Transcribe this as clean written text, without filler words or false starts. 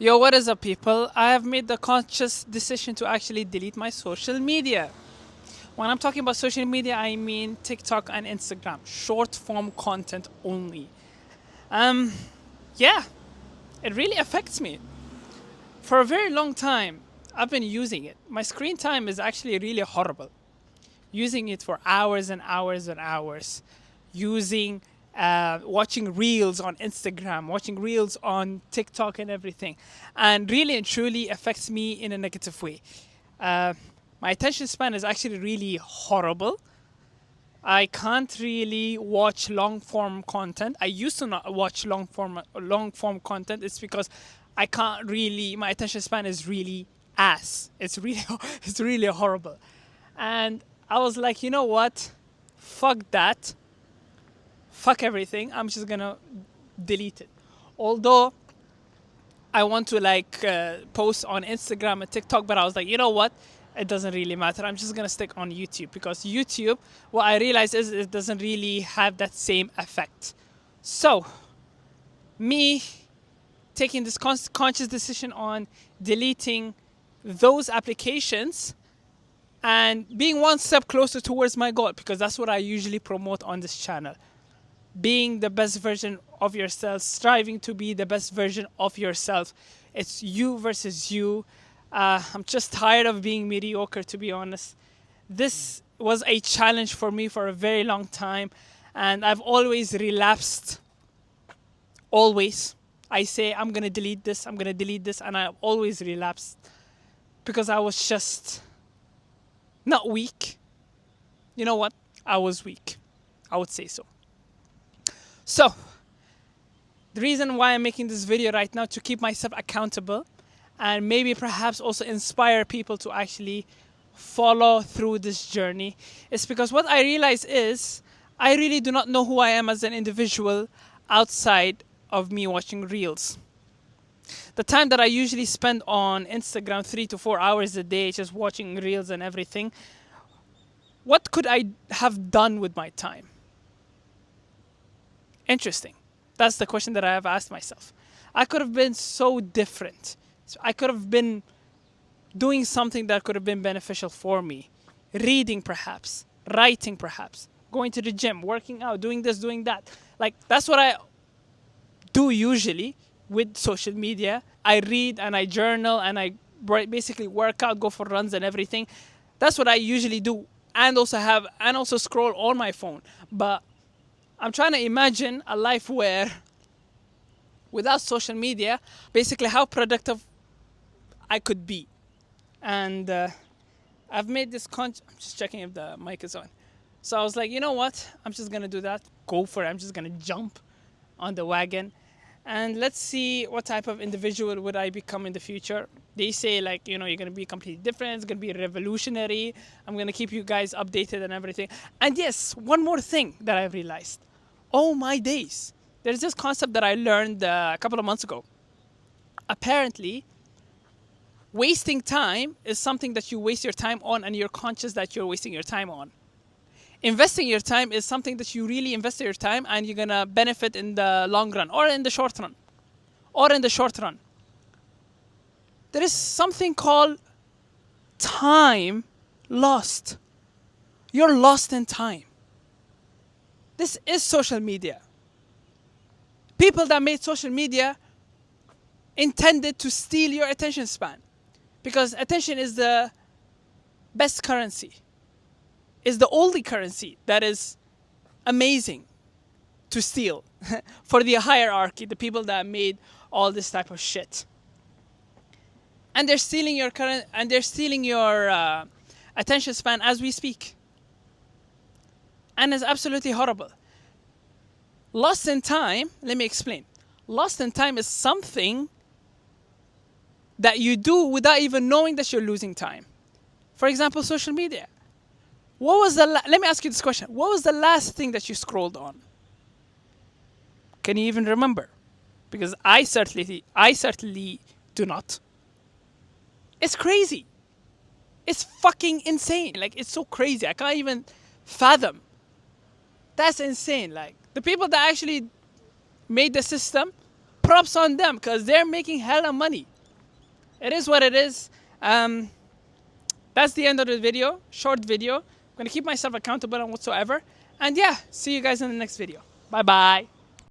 Yo, what is up, people? I have made the conscious decision to actually delete my social media. When I'm talking about social media, I mean TikTok and Instagram, short form content only. Um, yeah, it really affects me. For a very long time, I've been using it. My screen time is actually really horrible. Using it for hours and hours and hours. Using, watching reels on Instagram, watching reels on TikTok and everything. And really and truly affects me in a negative way. Uh, my attention span is actually really horrible. I can't really watch long form content. I used to not watch long form content. It's because I can't really. My attention span is really ass. It's really it's really horrible. And I was like, you know what? Fuck that. Fuck everything. I'm just gonna delete it. Although I want to post on Instagram and TikTok, but I was like, you know what? It doesn't really matter. I'm just gonna stick on YouTube because YouTube, what I realized is it doesn't really have that same effect. So, me taking this conscious decision on deleting those applications and being one step closer towards my goal because that's what I usually promote on this channel. Being the best version of yourself, striving to be the best version of yourself. It's you versus you. I'm just tired of being mediocre, to be honest. This was a challenge for me for a very long time, and I've always relapsed. Always. I say, I'm gonna delete this, I'm gonna delete this, and I've always relapsed because I was just not weak. You know what? I was weak. I would say so. So, the reason why I'm making this video right now to keep myself accountable and maybe perhaps also inspire people to actually follow through this journey is because what I realize is I really do not know who I am as an individual outside of me watching reels. The time that I usually spend on Instagram 3 to 4 hours a day just watching reels and everything, what could I have done with my time? Interesting. That's the question that I have asked myself. I could have been so different. So I could have been doing something that could have been beneficial for me. Reading, perhaps. Writing, perhaps. Going to the gym, working out, doing this, doing that. Like, that's what I do usually with social media. I read and I journal and I basically work out, go for runs and everything. That's what I usually do. And also scroll on my phone. But I'm trying to imagine a life where, without social media, basically how productive I could be. And I've made this I'm just checking if the mic is on. So I was like, you know what? I'm just going to do that. Go for it. I'm just going to jump on the wagon. And let's see what type of individual would I become in the future. They say, like, you're going to be completely different. It's going to be revolutionary. I'm going to keep you guys updated and everything. And yes, one more thing that I've realized. Oh my days. There's this concept that I learned a couple of months ago. Apparently, wasting time is something that you waste your time on and you're conscious that you're wasting your time on. Investing your time is something that you really invest your time and you're going to benefit in the long run or in the short run. There is something called time lost. You're lost in time. This is social media. People that made social media intended to steal your attention span because attention is the best currency, is the only currency that is amazing to steal for the hierarchy, the people that made all this type of shit. And they're stealing your attention span as we speak. And it's absolutely horrible. Lost in time, let me explain. Lost in time is something that you do without even knowing that you're losing time. For example, social media. Let me ask you this question. What was the last thing that you scrolled on? Can you even remember? Because I certainly do not. It's crazy. It's fucking insane. Like, it's so crazy. I can't even fathom. That's insane. Like, the people that actually made the system props on them because they're making hella money. It is what it is. That's the end of the video. Short video. I'm going to keep myself accountable and whatsoever. And yeah, see you guys in the next video. Bye-bye.